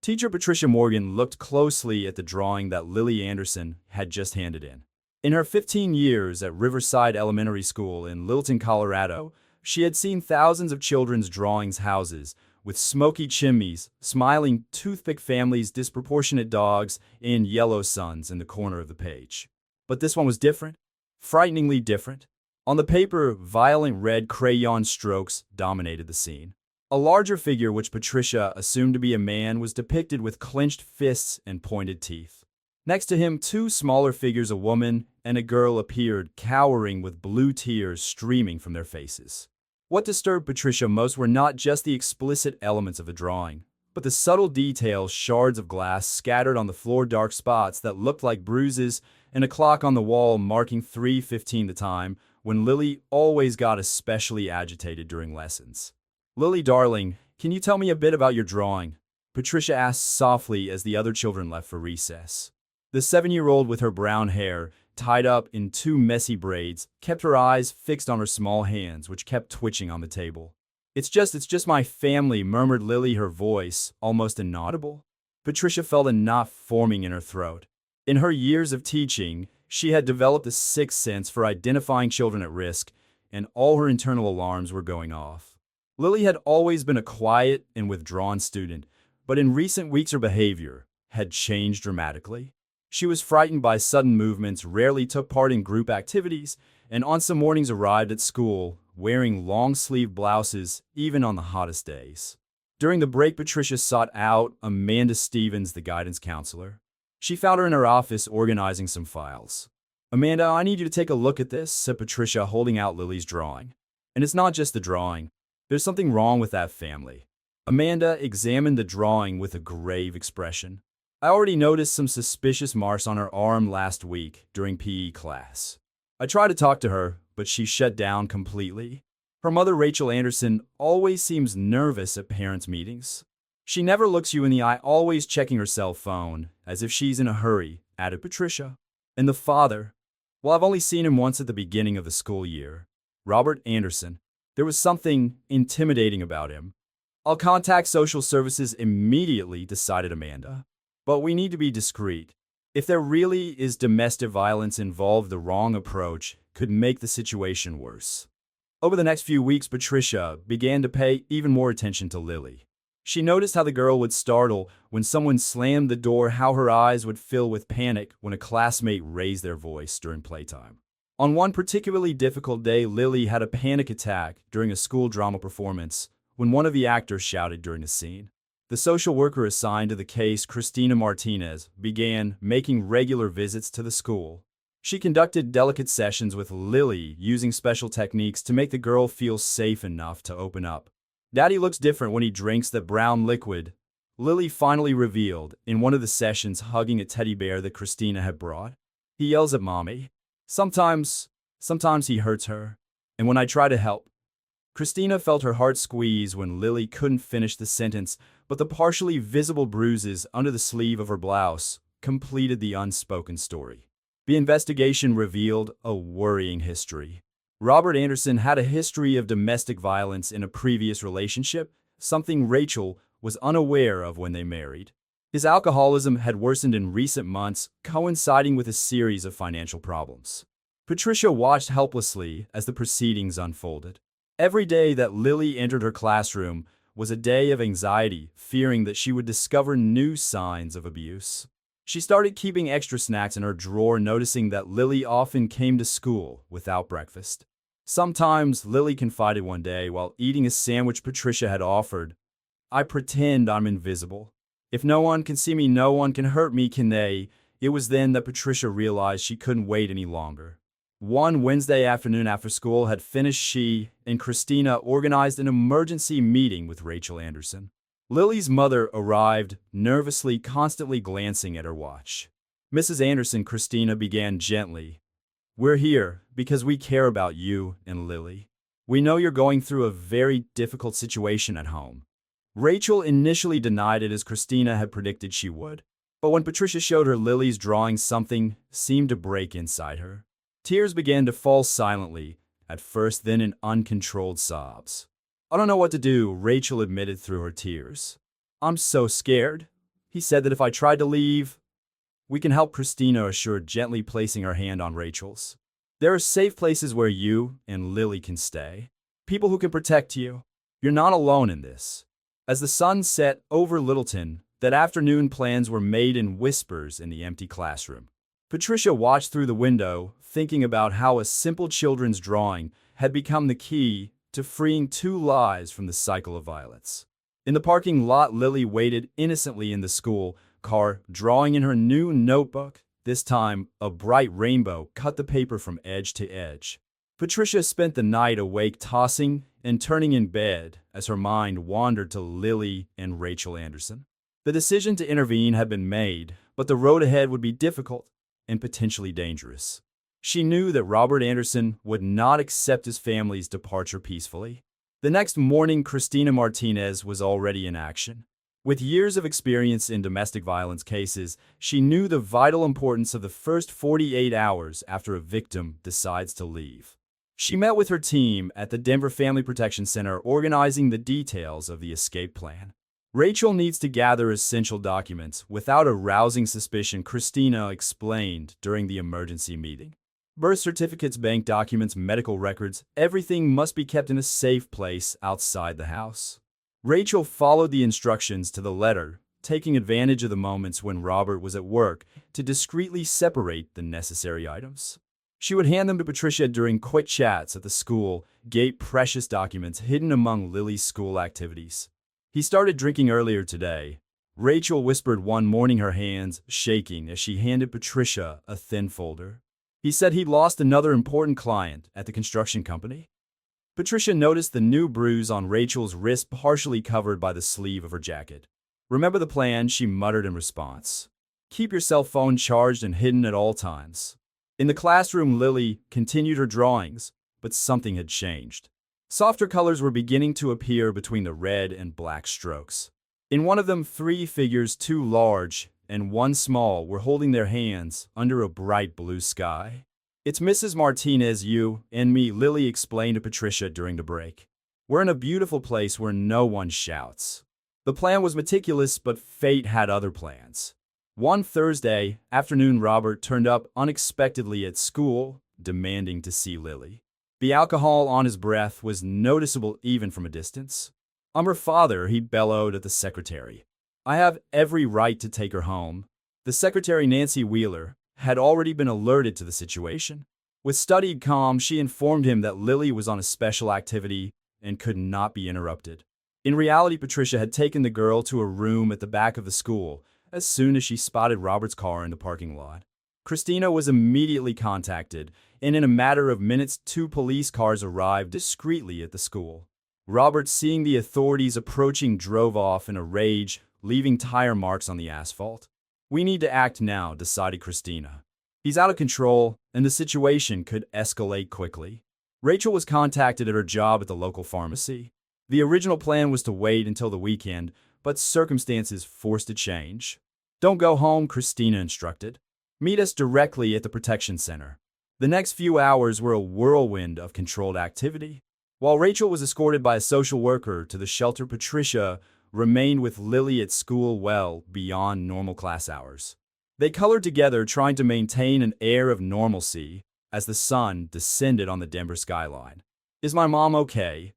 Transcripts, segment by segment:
Teacher Patricia Morgan looked closely at the drawing that Lily Anderson had just handed in. In her 15 years at Riverside Elementary School in Littleton, Colorado, she had seen thousands of children's drawings houses, with smoky chimneys, smiling toothpick families, disproportionate dogs, and yellow suns in the corner of the page. But this one was different, frighteningly different. On the paper, violent red crayon strokes dominated the scene. A larger figure, which Patricia assumed to be a man, was depicted with clenched fists and pointed teeth. Next to him, two smaller figures, a woman and a girl, appeared, cowering with blue tears streaming from their faces. What disturbed Patricia most were not just the explicit elements of the drawing, but the subtle details, shards of glass scattered on the floor, dark spots that looked like bruises, and a clock on the wall marking 3:15, the time when Lily always got especially agitated during lessons. "Lily, darling, can you tell me a bit about your drawing?" Patricia asked softly as the other children left for recess. The 7-year-old, with her brown hair tied up in two messy braids, kept her eyes fixed on her small hands, which kept twitching on the table. It's just my family," murmured Lily, her voice almost inaudible. Patricia felt a knot forming in her throat. In her years of teaching, she had developed a sixth sense for identifying children at risk, and all her internal alarms were going off. Lily had always been a quiet and withdrawn student, but in recent weeks her behavior had changed dramatically. She was frightened by sudden movements, rarely took part in group activities, and on some mornings arrived at school wearing long-sleeved blouses, even on the hottest days. During the break, Patricia sought out Amanda Stevens, the guidance counselor. She found her in her office organizing some files. "Amanda, I need you to take a look at this," said Patricia, holding out Lily's drawing. "And it's not just the drawing. There's something wrong with that family." Amanda examined the drawing with a grave expression. "I already noticed some suspicious marks on her arm last week during PE class. I tried to talk to her, but she shut down completely. Her mother, Rachel Anderson, always seems nervous at parents' meetings. She never looks you in the eye, always checking her cell phone, as if she's in a hurry," added Patricia. "And the father? Well, I've only seen him once at the beginning of the school year. Robert Anderson. There was something intimidating about him." "I'll contact social services immediately," decided Amanda. "But we need to be discreet. If there really is domestic violence involved, the wrong approach could make the situation worse." Over the next few weeks, Patricia began to pay even more attention to Lily. She noticed how the girl would startle when someone slammed the door, how her eyes would fill with panic when a classmate raised their voice during playtime. On one particularly difficult day, Lily had a panic attack during a school drama performance when one of the actors shouted during the scene. The social worker assigned to the case, Christina Martinez, began making regular visits to the school. She conducted delicate sessions with Lily, using special techniques to make the girl feel safe enough to open up. "Daddy looks different when he drinks that brown liquid," Lily finally revealed in one of the sessions, hugging a teddy bear that Christina had brought. "He yells at Mommy. Sometimes he hurts her. And when I try to help." Christina felt her heart squeeze when Lily couldn't finish the sentence, but the partially visible bruises under the sleeve of her blouse completed the unspoken story. The investigation revealed a worrying history. Robert Anderson had a history of domestic violence in a previous relationship, something Rachel was unaware of when they married. His alcoholism had worsened in recent months, coinciding with a series of financial problems. Patricia watched helplessly as the proceedings unfolded. Every day that Lily entered her classroom was a day of anxiety, fearing that she would discover new signs of abuse. She started keeping extra snacks in her drawer, noticing that Lily often came to school without breakfast. Sometimes, Lily confided one day while eating a sandwich Patricia had offered, "I pretend I'm invisible. If no one can see me, no one can hurt me, can they?" It was then that Patricia realized she couldn't wait any longer. One Wednesday afternoon after school had finished, she and Christina organized an emergency meeting with Rachel Anderson. Lily's mother arrived, nervously, constantly glancing at her watch. "Mrs. Anderson," Christina began gently, "we're here because we care about you and Lily. We know you're going through a very difficult situation at home." Rachel initially denied it, as Christina had predicted she would. But when Patricia showed her Lily's drawing, something seemed to break inside her. Tears began to fall silently, at first, then in uncontrolled sobs. "I don't know what to do," Rachel admitted through her tears. "I'm so scared. He said that if I tried to leave, we can help, Christina assured, gently placing her hand on Rachel's. There are safe places where you and Lily can stay. People who can protect you. You're not alone in this. As the sun set over Littleton, that afternoon plans were made in whispers in the empty classroom. Patricia watched through the window, thinking about how a simple children's drawing had become the key to freeing two lives from the cycle of violence. In the parking lot, Lily waited innocently in the school car, drawing in her new notebook. This time, a bright rainbow cut the paper from edge to edge. Patricia spent the night awake, tossing and turning in bed as her mind wandered to Lily and Rachel Anderson. The decision to intervene had been made, but the road ahead would be difficult and potentially dangerous. She knew that Robert Anderson would not accept his family's departure peacefully. The next morning, Christina Martinez was already in action. With years of experience in domestic violence cases, she knew the vital importance of the first 48 hours after a victim decides to leave. She met with her team at the Denver Family Protection Center, organizing the details of the escape plan. Rachel needs to gather essential documents without arousing suspicion, Christina explained during the emergency meeting. Birth certificates, bank documents, medical records, everything must be kept in a safe place outside the house. Rachel followed the instructions to the letter, taking advantage of the moments when Robert was at work to discreetly separate the necessary items. She would hand them to Patricia during quick chats at the school gate, precious documents hidden among Lily's school activities. He started drinking earlier today, Rachel whispered one morning, her hands shaking as she handed Patricia a thin folder. He said he'd lost another important client at the construction company. Patricia noticed the new bruise on Rachel's wrist, partially covered by the sleeve of her jacket. Remember the plan, she muttered in response. Keep your cell phone charged and hidden at all times. In the classroom, Lily continued her drawings, but something had changed. Softer colors were beginning to appear between the red and black strokes. In one of them, three figures, two large and one small, were holding their hands under a bright blue sky. It's Mrs. Martinez, you and me, Lily explained to Patricia during the break. We're in a beautiful place where no one shouts. The plan was meticulous, but fate had other plans. One Thursday afternoon, Robert turned up unexpectedly at school, demanding to see Lily. The alcohol on his breath was noticeable even from a distance. I'm her father, he bellowed at the secretary. I have every right to take her home. The secretary, Nancy Wheeler, had already been alerted to the situation. With studied calm, she informed him that Lily was on a special activity and could not be interrupted. In reality, Patricia had taken the girl to a room at the back of the school as soon as she spotted Robert's car in the parking lot. Christina was immediately contacted, and in a matter of minutes, 2 police cars arrived discreetly at the school. Robert, seeing the authorities approaching, drove off in a rage, leaving tire marks on the asphalt. We need to act now, decided Christina. He's out of control, and the situation could escalate quickly. Rachel was contacted at her job at the local pharmacy. The original plan was to wait until the weekend, but circumstances forced a change. Don't go home, Christina instructed. Meet us directly at the protection center. The next few hours were a whirlwind of controlled activity. While Rachel was escorted by a social worker to the shelter, Patricia remained with Lily at school well beyond normal class hours. They colored together, trying to maintain an air of normalcy as the sun descended on the Denver skyline. Is my mom okay?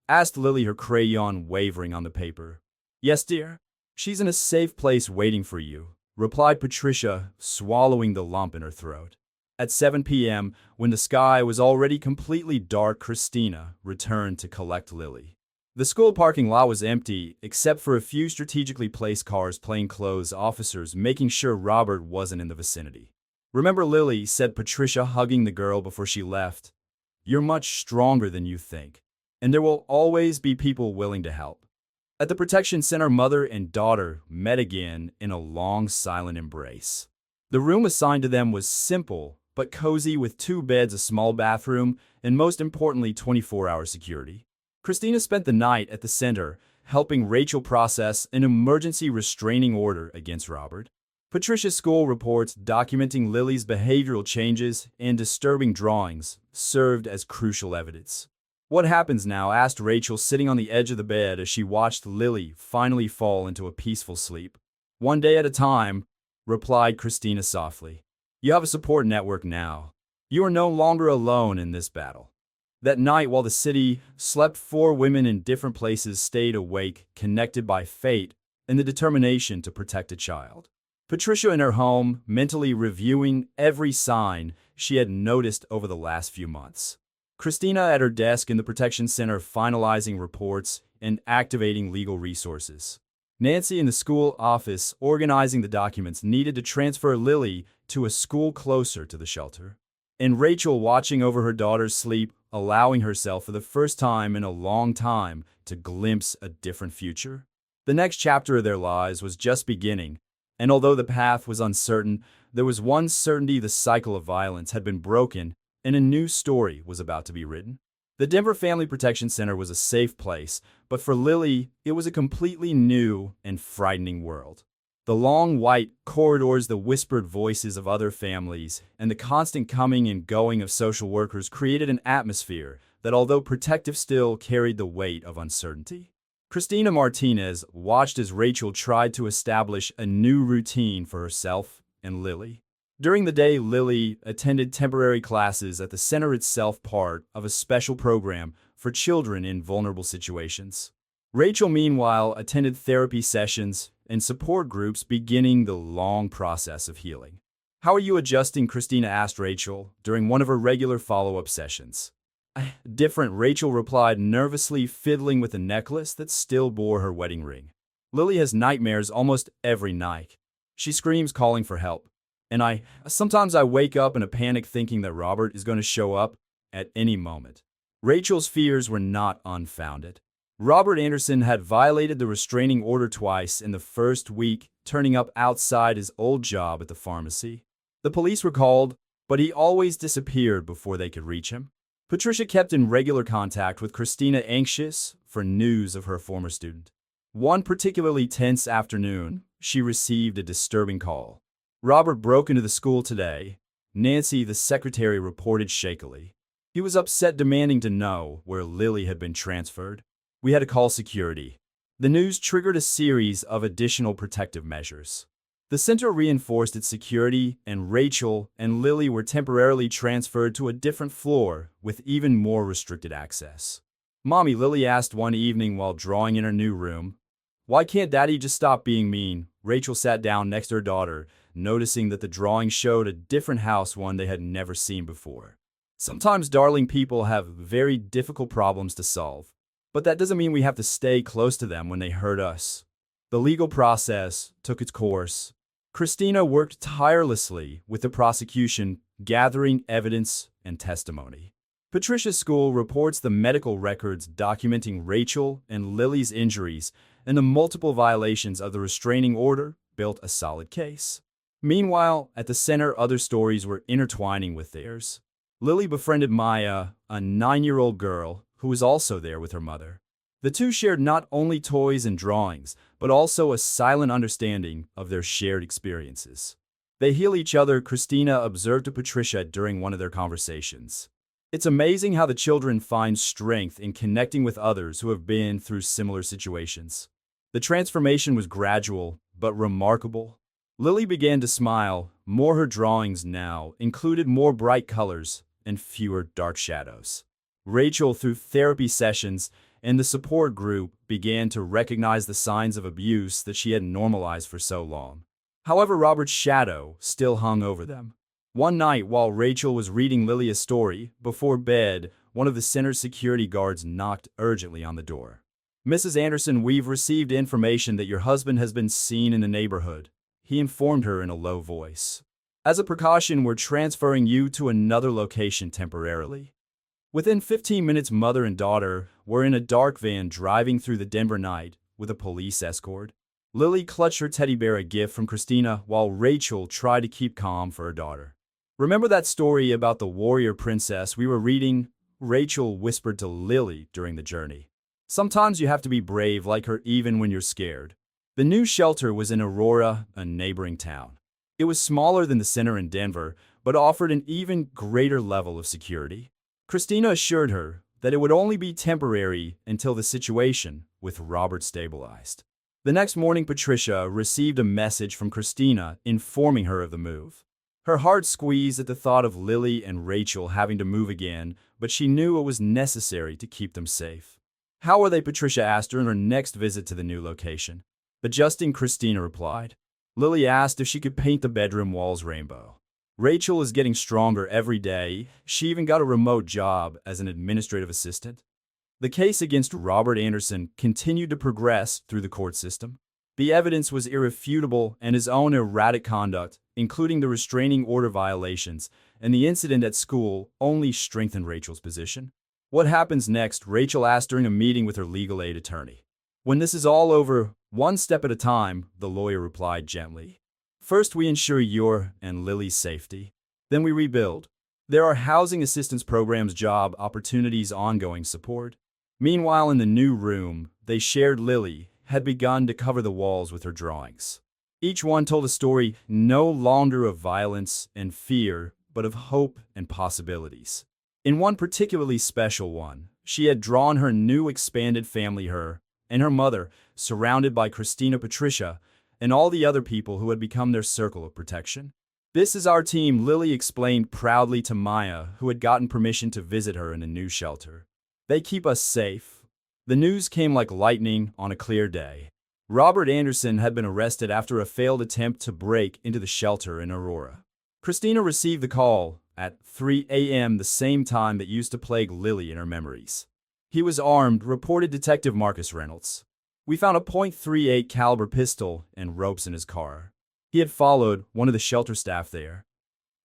Asked Lily, her crayon wavering on the paper. Yes, dear. She's in a safe place waiting for you, replied Patricia, swallowing the lump in her throat. At 7 p.m., when the sky was already completely dark, Christina returned to collect Lily. The school parking lot was empty, except for a few strategically placed cars, plainclothes officers making sure Robert wasn't in the vicinity. Remember, Lily, said Patricia, hugging the girl before she left. You're much stronger than you think, and there will always be people willing to help. At the protection center, mother and daughter met again in a long, silent embrace. The room assigned to them was simple but cozy, with 2 beds, a small bathroom, and most importantly, 24-hour security. Christina spent the night at the center, helping Rachel process an emergency restraining order against Robert. Patricia's school reports documenting Lily's behavioral changes and disturbing drawings served as crucial evidence. What happens now? Asked Rachel, sitting on the edge of the bed as she watched Lily finally fall into a peaceful sleep. "One day at a time," replied Christina softly. "You have a support network now. You are no longer alone in this battle." That night, while the city slept, 4 women in different places stayed awake, connected by fate and the determination to protect a child. Patricia in her home, mentally reviewing every sign she had noticed over the last few months. Christina at her desk in the protection center, finalizing reports and activating legal resources. Nancy in the school office, organizing the documents needed to transfer Lily to a school closer to the shelter. And Rachel watching over her daughter's sleep, allowing herself for the first time in a long time to glimpse a different future. The next chapter of their lives was just beginning, and although the path was uncertain, there was one certainty: the cycle of violence had been broken and a new story was about to be written. The Denver Family Protection Center was a safe place, but for Lily, it was a completely new and frightening world. The long white corridors, the whispered voices of other families, and the constant coming and going of social workers created an atmosphere that, although protective, still carried the weight of uncertainty. Christina Martinez watched as Rachel tried to establish a new routine for herself and Lily. During the day, Lily attended temporary classes at the center itself, part of a special program for children in vulnerable situations. Rachel, meanwhile, attended therapy sessions and support groups, beginning the long process of healing. "How are you adjusting?" Christina asked Rachel during one of her regular follow-up sessions. "Different," Rachel replied, nervously fiddling with a necklace that still bore her wedding ring. "Lily has nightmares almost every night. She screams calling for help. And sometimes I wake up in a panic thinking that Robert is going to show up at any moment." Rachel's fears were not unfounded. Robert Anderson had violated the restraining order twice in the first week, turning up outside his old job at the pharmacy. The police were called, but he always disappeared before they could reach him. Patricia kept in regular contact with Christina, anxious for news of her former student. One particularly tense afternoon, she received a disturbing call. "Robert broke into the school today," Nancy, the secretary, reported shakily. "He was upset, demanding to know where Lily had been transferred. We had to call security." The news triggered a series of additional protective measures. The center reinforced its security, and Rachel and Lily were temporarily transferred to a different floor with even more restricted access. "Mommy," Lily asked one evening while drawing in her new room, "why can't Daddy just stop being mean?" Rachel sat down next to her daughter, noticing that the drawing showed a different house, one they had never seen before. "Sometimes, darling, people have very difficult problems to solve, but that doesn't mean we have to stay close to them when they hurt us." The legal process took its course. Christina worked tirelessly with the prosecution, gathering evidence and testimony. Patricia's school reports the medical records documenting Rachel and Lily's injuries and the multiple violations of the restraining order built a solid case. Meanwhile, at the center, other stories were intertwining with theirs. Lily befriended Maya, a 9-year-old girl who was also there with her mother. The two shared not only toys and drawings, but also a silent understanding of their shared experiences. They heal each other, Christina observed to Patricia during one of their conversations. "It's amazing how the children find strength in connecting with others who have been through similar situations." The transformation was gradual, but remarkable. Lily began to smile more. Her drawings now included more bright colors and fewer dark shadows. Rachel, through therapy sessions and the support group, began to recognize the signs of abuse that she had normalized for so long. However, Robert's shadow still hung over them. One night, while Rachel was reading Lily a story before bed, one of the center's security guards knocked urgently on the door. "Mrs. Anderson, we've received information that your husband has been seen in the neighborhood," he informed her in a low voice. "As a precaution, we're transferring you to another location temporarily." Within 15 minutes, mother and daughter were in a dark van driving through the Denver night with a police escort. Lily clutched her teddy bear, a gift from Christina, while Rachel tried to keep calm for her daughter. "Remember that story about the warrior princess we were reading?" Rachel whispered to Lily during the journey. "Sometimes you have to be brave like her even when you're scared." The new shelter was in Aurora, a neighboring town. It was smaller than the center in Denver, but offered an even greater level of security. Christina assured her that it would only be temporary until the situation with Robert stabilized. The next morning, Patricia received a message from Christina informing her of the move. Her heart squeezed at the thought of Lily and Rachel having to move again, but she knew it was necessary to keep them safe. "How are they?" Patricia asked during her next visit to the new location. "Adjusting," Christina replied. Lily asked if she could paint the bedroom walls rainbow. "Rachel is getting stronger every day. She even got a remote job as an administrative assistant." The case against Robert Anderson continued to progress through the court system. The evidence was irrefutable, and his own erratic conduct, including the restraining order violations and the incident at school, only strengthened Rachel's position. "What happens next?" Rachel asked during a meeting with her legal aid attorney. "When this is all over, one step at a time," the lawyer replied gently. "First, we ensure your and Lily's safety. Then we rebuild. There are housing assistance programs, job opportunities, ongoing support." Meanwhile, in the new room they shared, Lily had begun to cover the walls with her drawings. Each one told a story no longer of violence and fear, but of hope and possibilities. In one particularly special one, she had drawn her new expanded family, her and her mother, surrounded by Christina, Patricia, and all the other people who had become their circle of protection. "This is our team," Lily explained proudly to Maya, who had gotten permission to visit her in the new shelter. "They keep us safe." The news came like lightning on a clear day. Robert Anderson had been arrested after a failed attempt to break into the shelter in Aurora. Christina received the call at 3 a.m., the same time that used to plague Lily in her memories. He was armed, reported Detective Marcus Reynolds. "We found a .38 caliber pistol and ropes in his car. He had followed one of the shelter staff there."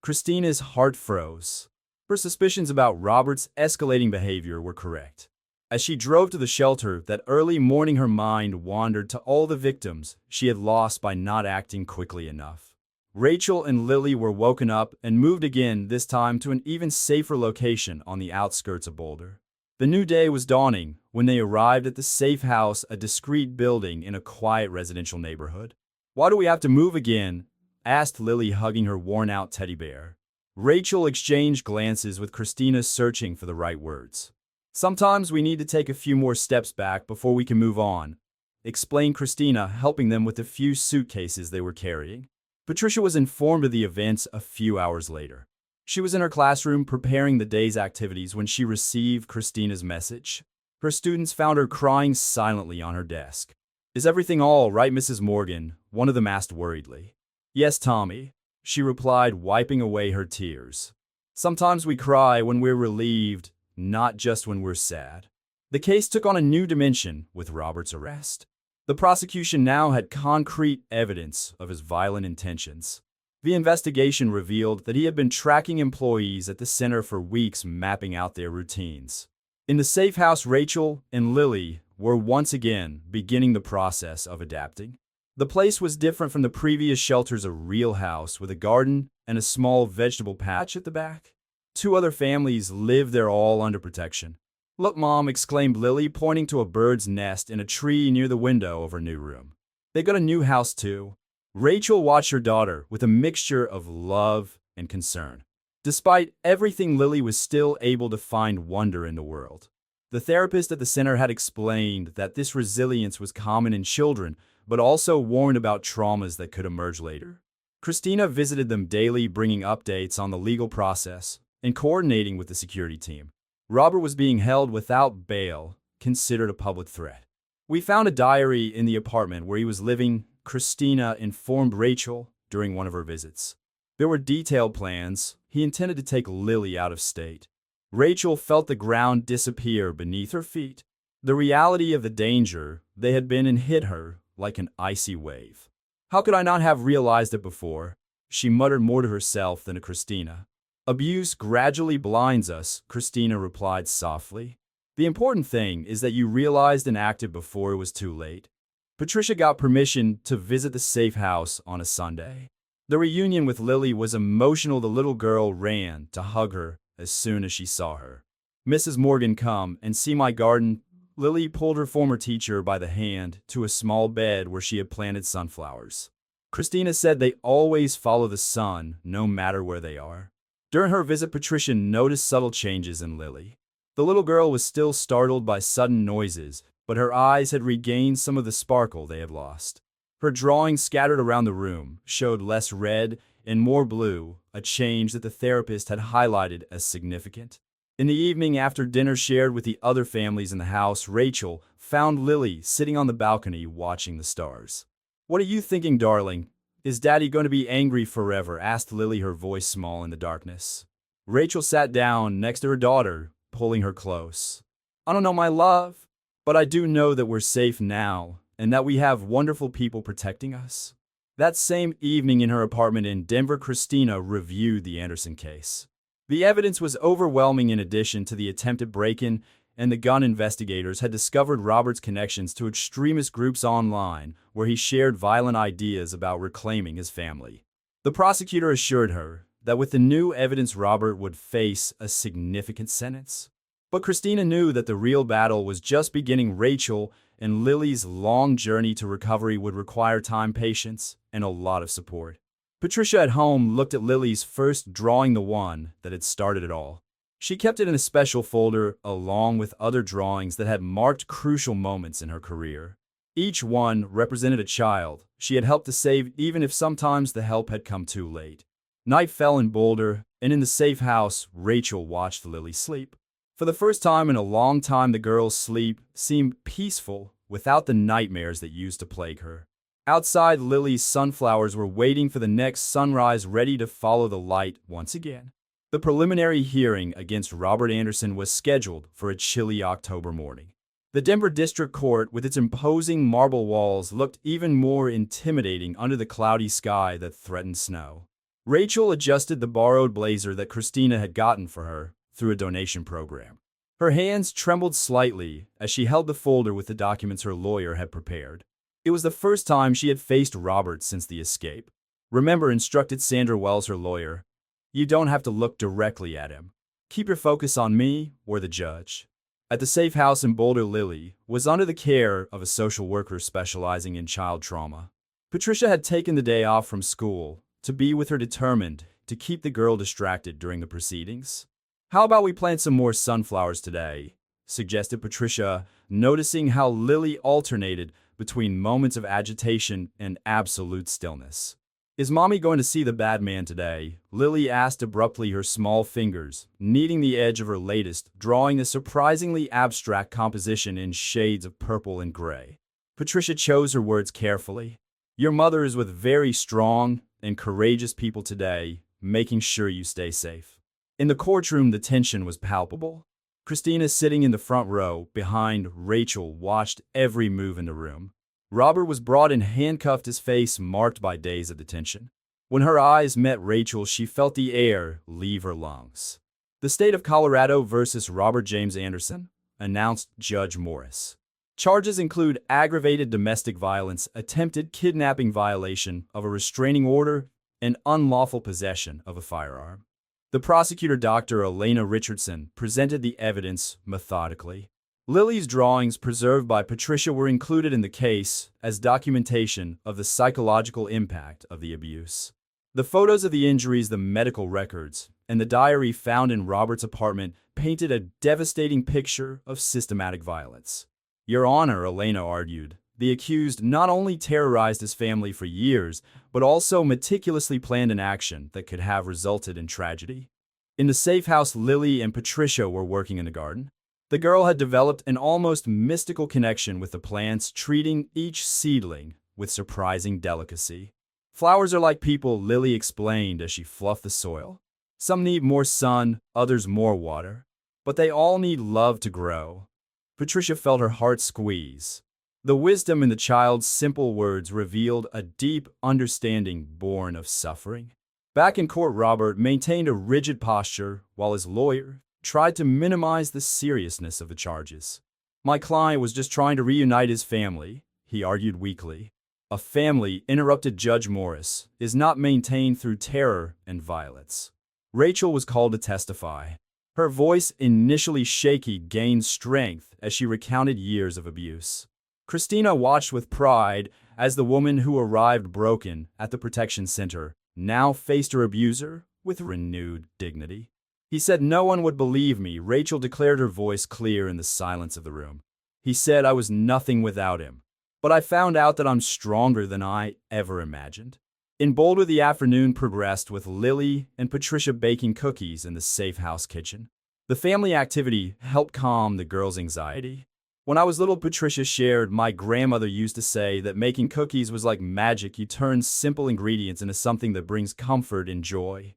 Christina's heart froze. Her suspicions about Robert's escalating behavior were correct. As she drove to the shelter that early morning, her mind wandered to all the victims she had lost by not acting quickly enough. Rachel and Lily were woken up and moved again, this time to an even safer location on the outskirts of Boulder. The new day was dawning when they arrived at the safe house, a discreet building in a quiet residential neighborhood. "Why do we have to move again?" asked Lily, hugging her worn-out teddy bear. Rachel exchanged glances with Christina, searching for the right words. "Sometimes we need to take a few more steps back before we can move on," explained Christina, helping them with the few suitcases they were carrying. Patricia was informed of the events a few hours later. She was in her classroom preparing the day's activities when she received Christina's message. Her students found her crying silently on her desk. "Is everything all right, Mrs. Morgan?" one of them asked worriedly. "Yes, Tommy," she replied, wiping away her tears. "Sometimes we cry when we're relieved, not just when we're sad." The case took on a new dimension with Robert's arrest. The prosecution now had concrete evidence of his violent intentions. The investigation revealed that he had been tracking employees at the center for weeks, mapping out their routines. In the safe house, Rachel and Lily were once again beginning the process of adapting. The place was different from the previous shelters, a real house with a garden and a small vegetable patch at the back. 2 other families lived there, all under protection. "Look, Mom," exclaimed Lily, pointing to a bird's nest in a tree near the window of her new room. "They got a new house too." Rachel watched her daughter with a mixture of love and concern. Despite everything, Lily was still able to find wonder in the world. The therapist at the center had explained that this resilience was common in children, but also warned about traumas that could emerge later. Christina visited them daily, bringing updates on the legal process and coordinating with the security team. Robert was being held without bail, considered a public threat. "We found a diary in the apartment where he was living," Christina informed Rachel during one of her visits. There were detailed plans. He intended to take Lily out of state. Rachel felt the ground disappear beneath her feet. The reality of the danger they had been in hit her like an icy wave. "How could I not have realized it before?" she muttered, more to herself than to Christina. "Abuse gradually blinds us," Christina replied softly. "The important thing is that you realized and acted before it was too late." Patricia got permission to visit the safe house on a Sunday. The reunion with Lily was emotional. The little girl ran to hug her as soon as she saw her. "Mrs. Morgan, come and see my garden." Lily pulled her former teacher by the hand to a small bed where she had planted sunflowers. Christina said they always follow the sun, no matter where they are. During her visit, Patricia noticed subtle changes in Lily. The little girl was still startled by sudden noises, but her eyes had regained some of the sparkle they had lost. Her drawings scattered around the room showed less red and more blue, a change that the therapist had highlighted as significant. In the evening after dinner shared with the other families in the house, Rachel found Lily sitting on the balcony watching the stars. "What are you thinking, darling? Is Daddy going to be angry forever?" asked Lily, her voice small in the darkness. Rachel sat down next to her daughter, pulling her close. "I don't know, my love, but I do know that we're safe now and that we have wonderful people protecting us." That same evening in her apartment in Denver, Christina reviewed the Anderson case. The evidence was overwhelming. In addition to the attempted break-in, and the gun investigators had discovered Robert's connections to extremist groups online, where he shared violent ideas about reclaiming his family. The prosecutor assured her that with the new evidence, Robert would face a significant sentence. But Christina knew that the real battle was just beginning. Rachel and Lily's long journey to recovery would require time, patience, and a lot of support. Patricia at home looked at Lily's first drawing, the one that had started it all. She kept it in a special folder along with other drawings that had marked crucial moments in her career. Each one represented a child she had helped to save, even if sometimes the help had come too late. Night fell in Boulder, and in the safe house, Rachel watched Lily sleep. For the first time in a long time, the girl's sleep seemed peaceful without the nightmares that used to plague her. Outside, Lily's sunflowers were waiting for the next sunrise, ready to follow the light once again. The preliminary hearing against Robert Anderson was scheduled for a chilly October morning. The Denver District Court, with its imposing marble walls, looked even more intimidating under the cloudy sky that threatened snow. Rachel adjusted the borrowed blazer that Christina had gotten for her through a donation program. Her hands trembled slightly as she held the folder with the documents her lawyer had prepared. It was the first time she had faced Robert since the escape. "Remember," instructed Sandra Wells, her lawyer, "you don't have to look directly at him. Keep your focus on me or the judge." At the safe house in Boulder, Lily was under the care of a social worker specializing in child trauma. Patricia had taken the day off from school to be with her, determined to keep the girl distracted during the proceedings. "How about we plant some more sunflowers today?" suggested Patricia, noticing how Lily alternated between moments of agitation and absolute stillness. "Is Mommy going to see the bad man today?" Lily asked abruptly, her small fingers kneading the edge of her latest, drawing a surprisingly abstract composition in shades of purple and gray. Patricia chose her words carefully. "Your mother is with very strong and courageous people today, making sure you stay safe." In the courtroom, the tension was palpable. Christina, sitting in the front row behind Rachel, watched every move in the room. Robert was brought in handcuffed, his face marked by days of detention. When her eyes met Rachel, she felt the air leave her lungs. "The state of Colorado versus Robert James Anderson," announced Judge Morris. "Charges include aggravated domestic violence, attempted kidnapping, violation of a restraining order, and unlawful possession of a firearm." The prosecutor, Dr. Elena Richardson, presented the evidence methodically. Lily's drawings, preserved by Patricia, were included in the case as documentation of the psychological impact of the abuse. The photos of the injuries, the medical records, and the diary found in Robert's apartment painted a devastating picture of systematic violence. "Your Honor," Elena argued, "the accused not only terrorized his family for years, but also meticulously planned an action that could have resulted in tragedy." In the safe house, Lily and Patricia were working in the garden. The girl had developed an almost mystical connection with the plants, treating each seedling with surprising delicacy. "Flowers are like people," Lily explained as she fluffed the soil. "Some need more sun, others more water, but they all need love to grow." Patricia felt her heart squeeze. The wisdom in the child's simple words revealed a deep understanding born of suffering. Back in court, Robert maintained a rigid posture while his lawyer tried to minimize the seriousness of the charges. "My client was just trying to reunite his family," he argued weakly. "A family," interrupted Judge Morris, "is not maintained through terror and violence." Rachel was called to testify. Her voice, initially shaky, gained strength as she recounted years of abuse. Christina watched with pride as the woman who arrived broken at the protection center now faced her abuser with renewed dignity. "He said no one would believe me," Rachel declared, her voice clear in the silence of the room. He said I was nothing without him. But I found out that I'm stronger than I ever imagined. In Boulder, the afternoon progressed with Lily and Patricia baking cookies in the safe house kitchen. The family activity helped calm the girls' anxiety. When I was little, Patricia shared, my grandmother used to say that making cookies was like magic. You turn simple ingredients into something that brings comfort and joy.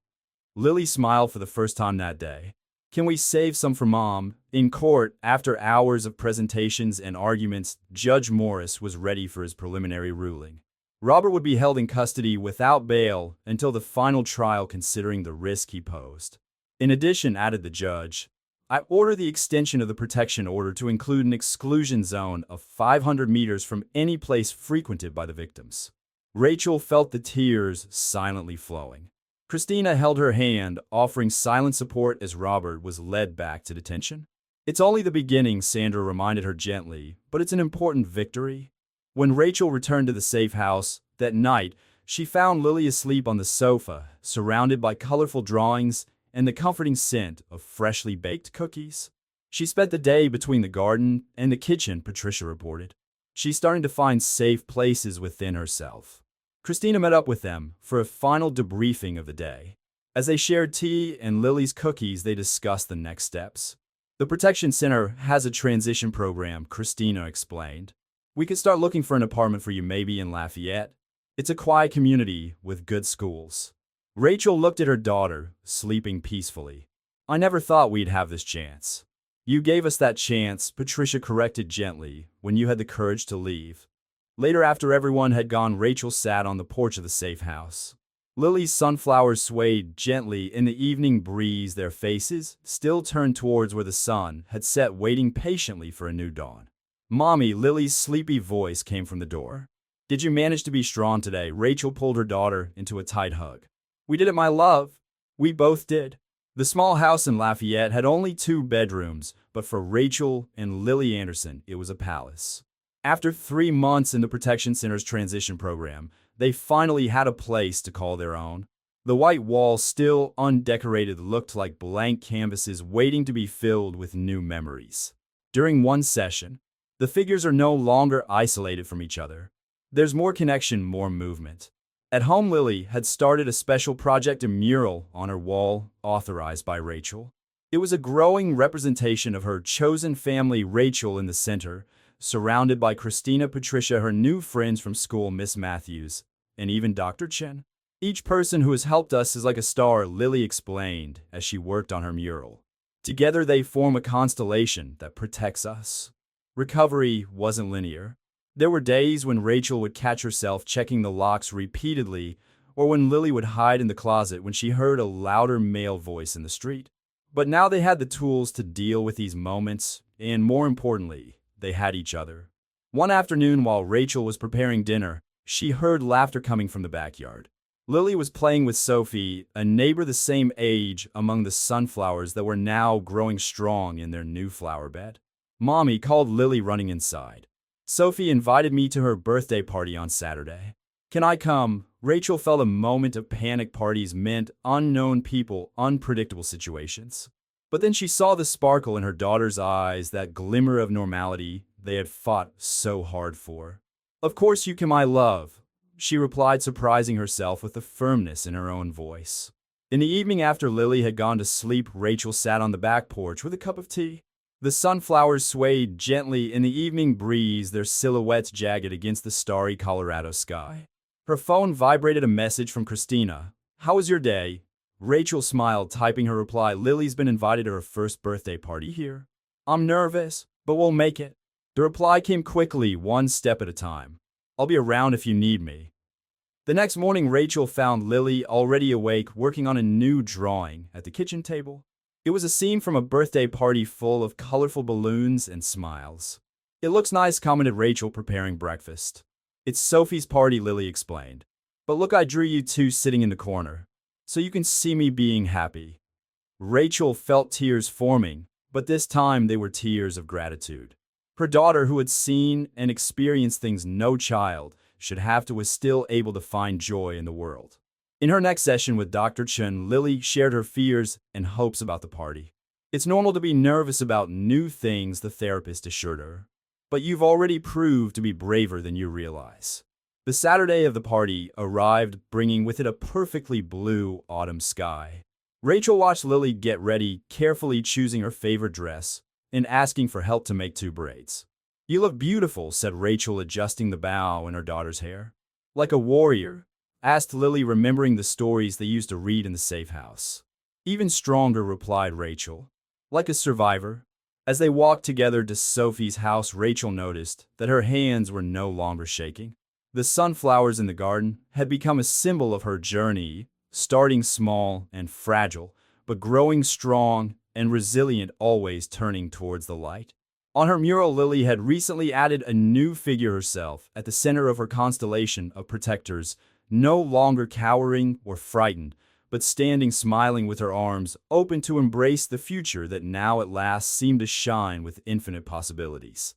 Lily smiled for the first time that day. Can we save some for Mom? In court, after hours of presentations and arguments, Judge Morris was ready for his preliminary ruling. Robert would be held in custody without bail until the final trial, considering the risk he posed. In addition, added the judge, I order the extension of the protection order to include an exclusion zone of 500 meters from any place frequented by the victims. Rachel felt the tears silently flowing. Christina held her hand, offering silent support as Robert was led back to detention. It's only the beginning, Sandra reminded her gently, but it's an important victory. When Rachel returned to the safe house that night, she found Lily asleep on the sofa, surrounded by colorful drawings and the comforting scent of freshly baked cookies. She spent the day between the garden and the kitchen, Patricia reported. She's starting to find safe places within herself. Christina met up with them for a final debriefing of the day. As they shared tea and Lily's cookies, they discussed the next steps. The Protection Center has a transition program, Christina explained. We could start looking for an apartment for you, maybe in Lafayette. It's a quiet community with good schools. Rachel looked at her daughter, sleeping peacefully. I never thought we'd have this chance. You gave us that chance, Patricia corrected gently, when you had the courage to leave. Later, after everyone had gone, Rachel sat on the porch of the safe house. Lily's sunflowers swayed gently in the evening breeze, their faces still turned towards where the sun had set, waiting patiently for a new dawn. Mommy, Lily's sleepy voice came from the door. Did you manage to be strong today? Rachel pulled her daughter into a tight hug. We did it, my love. We both did. The small house in Lafayette had only 2 bedrooms, but for Rachel and Lily Anderson, it was a palace. After 3 months in the Protection Center's transition program, they finally had a place to call their own. The white walls, still undecorated, looked like blank canvases waiting to be filled with new memories. During one session, the figures are no longer isolated from each other. There's more connection, more movement. At home, Lily had started a special project, a mural on her wall, authorized by Rachel. It was a growing representation of her chosen family, Rachel in the center, surrounded by Christina, Patricia, her new friends from school, Miss Matthews, and even Dr. Chen. Each person who has helped us is like a star, Lily explained as she worked on her mural. Together they form a constellation that protects us. Recovery wasn't linear. There were days when Rachel would catch herself checking the locks repeatedly, or when Lily would hide in the closet when she heard a louder male voice in the street. But now they had the tools to deal with these moments, and more importantly, they had each other. One afternoon, while Rachel was preparing dinner, she heard laughter coming from the backyard. Lily was playing with Sophie, a neighbor the same age, among the sunflowers that were now growing strong in their new flower bed. Mommy, called Lily, running inside. Sophie invited me to her birthday party on Saturday. Can I come? Rachel felt a moment of panic. Parties meant unknown people, unpredictable situations. But then she saw the sparkle in her daughter's eyes, that glimmer of normality they had fought so hard for. Of course you can, my love, she replied, surprising herself with the firmness in her own voice. In the evening, after Lily had gone to sleep, Rachel sat on the back porch with a cup of tea. The sunflowers swayed gently in the evening breeze, their silhouettes jagged against the starry Colorado sky. Her phone vibrated, a message from Christina. How was your day? Rachel smiled, typing her reply. Lily's been invited to her first birthday party here. I'm nervous, but we'll make it. The reply came quickly, one step at a time. I'll be around if you need me. The next morning, Rachel found Lily already awake, working on a new drawing at the kitchen table. It was a scene from a birthday party full of colorful balloons and smiles. It looks nice, commented Rachel, preparing breakfast. It's Sophie's party, Lily explained. But look, I drew you 2 sitting in the corner, so you can see me being happy. Rachel felt tears forming, but this time they were tears of gratitude. Her daughter, who had seen and experienced things no child should have to, was still able to find joy in the world. In her next session with Dr. Chen, Lily shared her fears and hopes about the party. It's normal to be nervous about new things, the therapist assured her. but you've already proved to be braver than you realize. The Saturday of the party arrived, bringing with it a perfectly blue autumn sky. Rachel watched Lily get ready, carefully choosing her favorite dress and asking for help to make two braids. "You look beautiful," said Rachel, adjusting the bow in her daughter's hair. "Like a warrior?" asked Lily, remembering the stories they used to read in the safe house. "Even stronger," replied Rachel. "Like a survivor." As they walked together to Sophie's house, Rachel noticed that her hands were no longer shaking. The sunflowers in the garden had become a symbol of her journey, starting small and fragile, but growing strong and resilient, always turning towards the light. On her mural, Lily had recently added a new figure herself at the center of her constellation of protectors, no longer cowering or frightened, but standing smiling with her arms open to embrace the future that now at last seemed to shine with infinite possibilities.